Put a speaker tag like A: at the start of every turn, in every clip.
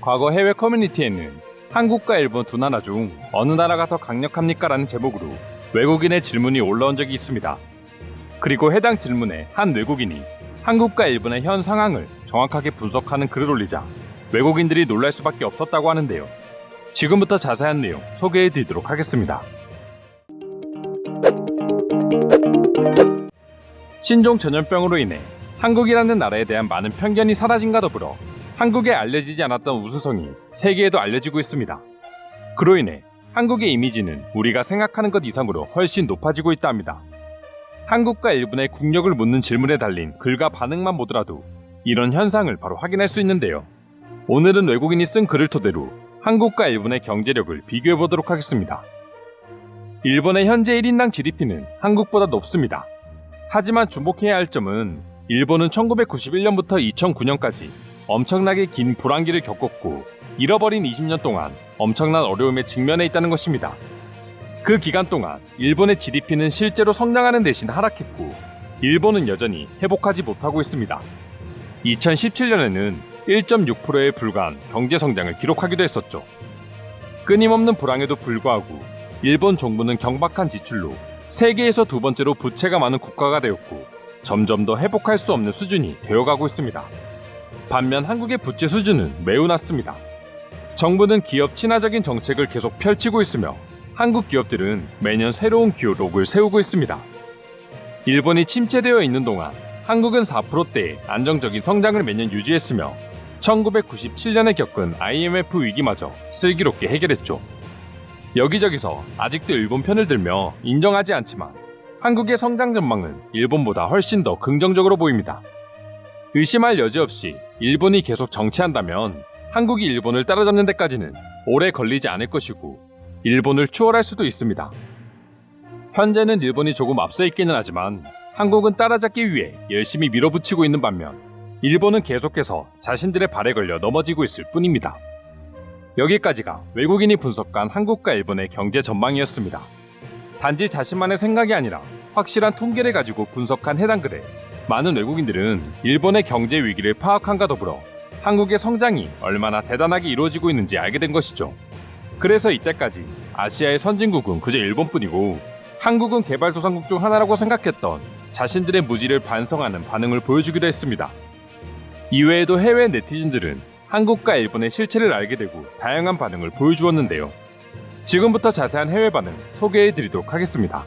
A: 과거 해외 커뮤니티에는 한국과 일본 두 나라 중 어느 나라가 더 강력합니까? 라는 제목으로 외국인의 질문이 올라온 적이 있습니다. 그리고 해당 질문에 한 외국인이 한국과 일본의 현 상황을 정확하게 분석하는 글을 올리자 외국인들이 놀랄 수밖에 없었다고 하는데요. 지금부터 자세한 내용 소개해드리도록 하겠습니다. 신종 전염병으로 인해 한국이라는 나라에 대한 많은 편견이 사라짐과 더불어 한국에 알려지지 않았던 우수성이 세계에도 알려지고 있습니다. 그로 인해 한국의 이미지는 우리가 생각하는 것 이상으로 훨씬 높아지고 있다 합니다. 한국과 일본의 국력을 묻는 질문에 달린 글과 반응만 보더라도 이런 현상을 바로 확인할 수 있는데요. 오늘은 외국인이 쓴 글을 토대로 한국과 일본의 경제력을 비교해보도록 하겠습니다. 일본의 현재 1인당 GDP는 한국보다 높습니다. 하지만 주목해야 할 점은 일본은 1991년부터 2009년까지 엄청나게 긴 불황기를 겪었고 잃어버린 20년 동안 엄청난 어려움에 직면해 있다는 것입니다. 그 기간 동안 일본의 GDP는 실제로 성장하는 대신 하락했고 일본은 여전히 회복하지 못하고 있습니다. 2017년에는 1.6%에 불과한 경제 성장을 기록하기도 했었죠. 끊임없는 불황에도 불구하고 일본 정부는 경박한 지출로 세계에서 두 번째로 부채가 많은 국가가 되었고 점점 더 회복할 수 없는 수준이 되어가고 있습니다. 반면 한국의 부채 수준은 매우 낮습니다. 정부는 기업 친화적인 정책을 계속 펼치고 있으며 한국 기업들은 매년 새로운 기록을 세우고 있습니다. 일본이 침체되어 있는 동안 한국은 4%대의 안정적인 성장을 매년 유지했으며 1997년에 겪은 IMF 위기마저 슬기롭게 해결했죠. 여기저기서 아직도 일본 편을 들며 인정하지 않지만 한국의 성장 전망은 일본보다 훨씬 더 긍정적으로 보입니다. 의심할 여지 없이 일본이 계속 정체한다면 한국이 일본을 따라잡는 데까지는 오래 걸리지 않을 것이고 일본을 추월할 수도 있습니다. 현재는 일본이 조금 앞서 있기는 하지만 한국은 따라잡기 위해 열심히 밀어붙이고 있는 반면 일본은 계속해서 자신들의 발에 걸려 넘어지고 있을 뿐입니다. 여기까지가 외국인이 분석한 한국과 일본의 경제 전망이었습니다. 단지 자신만의 생각이 아니라 확실한 통계를 가지고 분석한 해당 글에 많은 외국인들은 일본의 경제 위기를 파악함과 더불어 한국의 성장이 얼마나 대단하게 이루어지고 있는지 알게 된 것이죠. 그래서 이때까지 아시아의 선진국은 그저 일본뿐이고 한국은 개발도상국 중 하나라고 생각했던 자신들의 무지를 반성하는 반응을 보여주기도 했습니다. 이외에도 해외 네티즌들은 한국과 일본의 실체를 알게 되고 다양한 반응을 보여주었는데요. 지금부터 자세한 해외 반응 소개해드리도록 하겠습니다.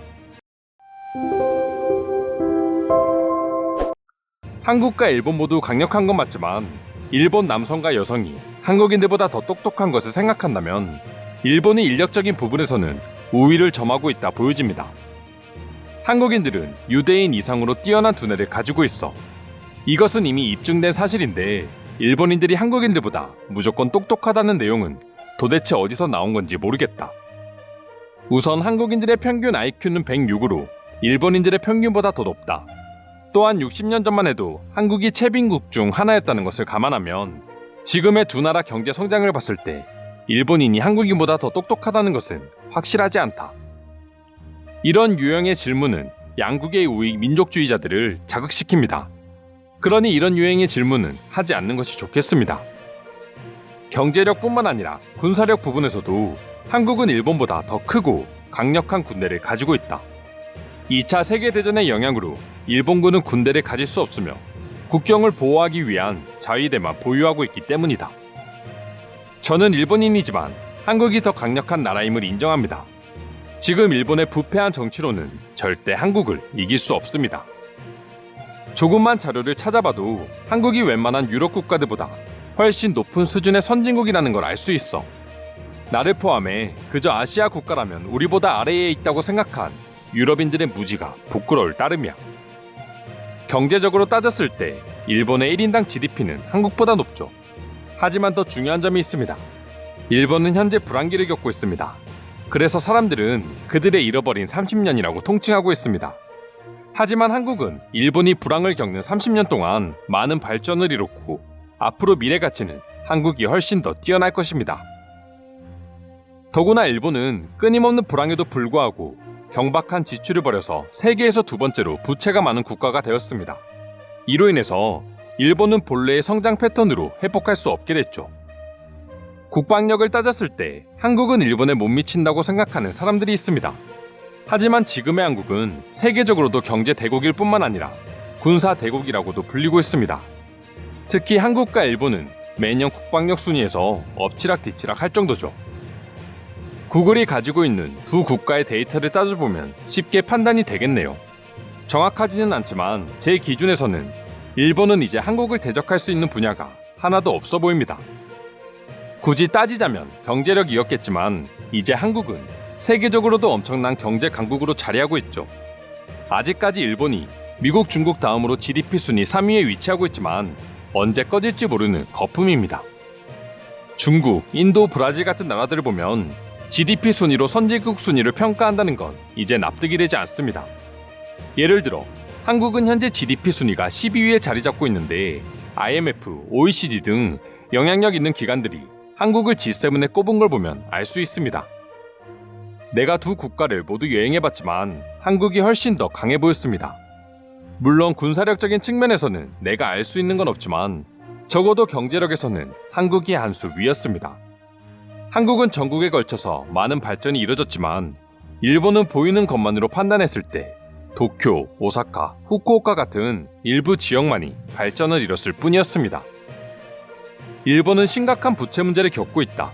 A: 한국과 일본 모두 강력한 건 맞지만 일본 남성과 여성이 한국인들보다 더 똑똑한 것을 생각한다면 일본이 인력적인 부분에서는 우위를 점하고 있다 보여집니다. 한국인들은 유대인 이상으로 뛰어난 두뇌를 가지고 있어 이것은 이미 입증된 사실인데 일본인들이 한국인들보다 무조건 똑똑하다는 내용은 도대체 어디서 나온 건지 모르겠다. 우선 한국인들의 평균 IQ는 106으로 일본인들의 평균보다 더 높다. 또한 60년 전만 해도 한국이 최빈국 중 하나였다는 것을 감안하면 지금의 두 나라 경제 성장을 봤을 때 일본인이 한국인보다 더 똑똑하다는 것은 확실하지 않다. 이런 유형의 질문은 양국의 우익 민족주의자들을 자극시킵니다. 그러니 이런 유형의 질문은 하지 않는 것이 좋겠습니다. 경제력뿐만 아니라 군사력 부분에서도 한국은 일본보다 더 크고 강력한 군대를 가지고 있다. 2차 세계대전의 영향으로 일본군은 군대를 가질 수 없으며 국경을 보호하기 위한 자위대만 보유하고 있기 때문이다. 저는 일본인이지만 한국이 더 강력한 나라임을 인정합니다. 지금 일본의 부패한 정치로는 절대 한국을 이길 수 없습니다. 조금만 자료를 찾아봐도 한국이 웬만한 유럽 국가들보다 훨씬 높은 수준의 선진국이라는 걸 알 수 있어. 나를 포함해 그저 아시아 국가라면 우리보다 아래에 있다고 생각한 유럽인들의 무지가 부끄러울 따름이야. 경제적으로 따졌을 때 일본의 1인당 GDP는 한국보다 높죠. 하지만 더 중요한 점이 있습니다. 일본은 현재 불황기를 겪고 있습니다. 그래서 사람들은 그들의 잃어버린 30년이라고 통칭하고 있습니다. 하지만 한국은 일본이 불황을 겪는 30년 동안 많은 발전을 이뤘고 앞으로 미래 가치는 한국이 훨씬 더 뛰어날 것입니다. 더구나 일본은 끊임없는 불황에도 불구하고 경박한 지출을 벌여서 세계에서 두 번째로 부채가 많은 국가가 되었습니다. 이로 인해서 일본은 본래의 성장 패턴으로 회복할 수 없게 됐죠. 국방력을 따졌을 때 한국은 일본에 못 미친다고 생각하는 사람들이 있습니다. 하지만 지금의 한국은 세계적으로도 경제 대국일 뿐만 아니라 군사 대국이라고도 불리고 있습니다. 특히 한국과 일본은 매년 국방력 순위에서 엎치락뒤치락 할 정도죠. 구글이 가지고 있는 두 국가의 데이터를 따져보면 쉽게 판단이 되겠네요. 정확하지는 않지만 제 기준에서는 일본은 이제 한국을 대적할 수 있는 분야가 하나도 없어 보입니다. 굳이 따지자면 경제력이었겠지만 이제 한국은 세계적으로도 엄청난 경제 강국으로 자리하고 있죠. 아직까지 일본이 미국, 중국 다음으로 GDP 순위 3위에 위치하고 있지만 언제 꺼질지 모르는 거품입니다. 중국, 인도, 브라질 같은 나라들을 보면 GDP 순위로 선진국 순위를 평가한다는 건 이제 납득이 되지 않습니다. 예를 들어 한국은 현재 GDP 순위가 12위에 자리 잡고 있는데 IMF, OECD 등 영향력 있는 기관들이 한국을 G7에 꼽은 걸 보면 알 수 있습니다. 내가 두 국가를 모두 여행해봤지만 한국이 훨씬 더 강해 보였습니다. 물론 군사력적인 측면에서는 내가 알 수 있는 건 없지만 적어도 경제력에서는 한국이 한 수 위였습니다. 한국은 전국에 걸쳐서 많은 발전이 이뤄졌지만 일본은 보이는 것만으로 판단했을 때 도쿄, 오사카, 후쿠오카 같은 일부 지역만이 발전을 이뤘을 뿐이었습니다. 일본은 심각한 부채 문제를 겪고 있다.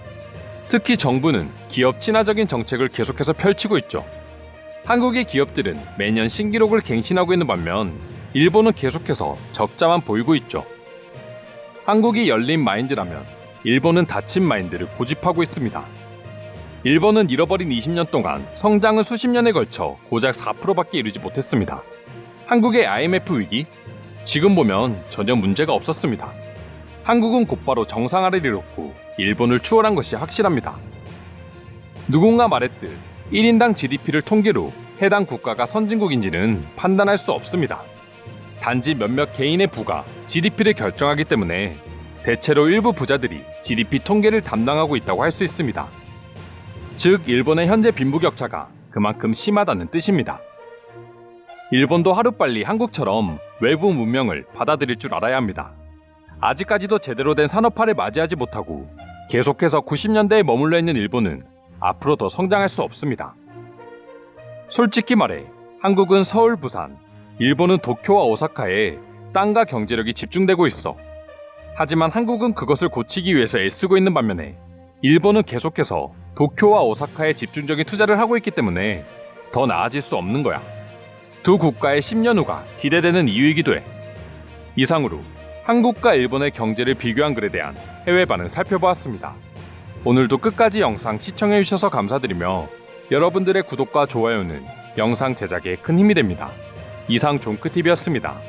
A: 특히 정부는 기업 친화적인 정책을 계속해서 펼치고 있죠. 한국의 기업들은 매년 신기록을 갱신하고 있는 반면 일본은 계속해서 적자만 보이고 있죠. 한국이 열린 마인드라면 일본은 닫힌 마인드를 고집하고 있습니다. 일본은 잃어버린 20년 동안 성장은 수십 년에 걸쳐 고작 4%밖에 이루지 못했습니다. 한국의 IMF 위기? 지금 보면 전혀 문제가 없었습니다. 한국은 곧바로 정상화를 이뤘고 일본을 추월한 것이 확실합니다. 누군가 말했듯 1인당 GDP를 통계로 해당 국가가 선진국인지는 판단할 수 없습니다. 단지 몇몇 개인의 부가 GDP를 결정하기 때문에 대체로 일부 부자들이 GDP 통계를 담당하고 있다고 할 수 있습니다. 즉, 일본의 현재 빈부격차가 그만큼 심하다는 뜻입니다. 일본도 하루빨리 한국처럼 외부 문명을 받아들일 줄 알아야 합니다. 아직까지도 제대로 된 산업화를 맞이하지 못하고 계속해서 90년대에 머물러 있는 일본은 앞으로 더 성장할 수 없습니다. 솔직히 말해 한국은 서울, 부산, 일본은 도쿄와 오사카에 땅과 경제력이 집중되고 있어. 하지만 한국은 그것을 고치기 위해서 애쓰고 있는 반면에 일본은 계속해서 도쿄와 오사카에 집중적인 투자를 하고 있기 때문에 더 나아질 수 없는 거야. 두 국가의 10년 후가 기대되는 이유이기도 해. 이상으로 한국과 일본의 경제를 비교한 글에 대한 해외 반응 살펴보았습니다. 오늘도 끝까지 영상 시청해주셔서 감사드리며 여러분들의 구독과 좋아요는 영상 제작에 큰 힘이 됩니다. 이상 종크TV였습니다.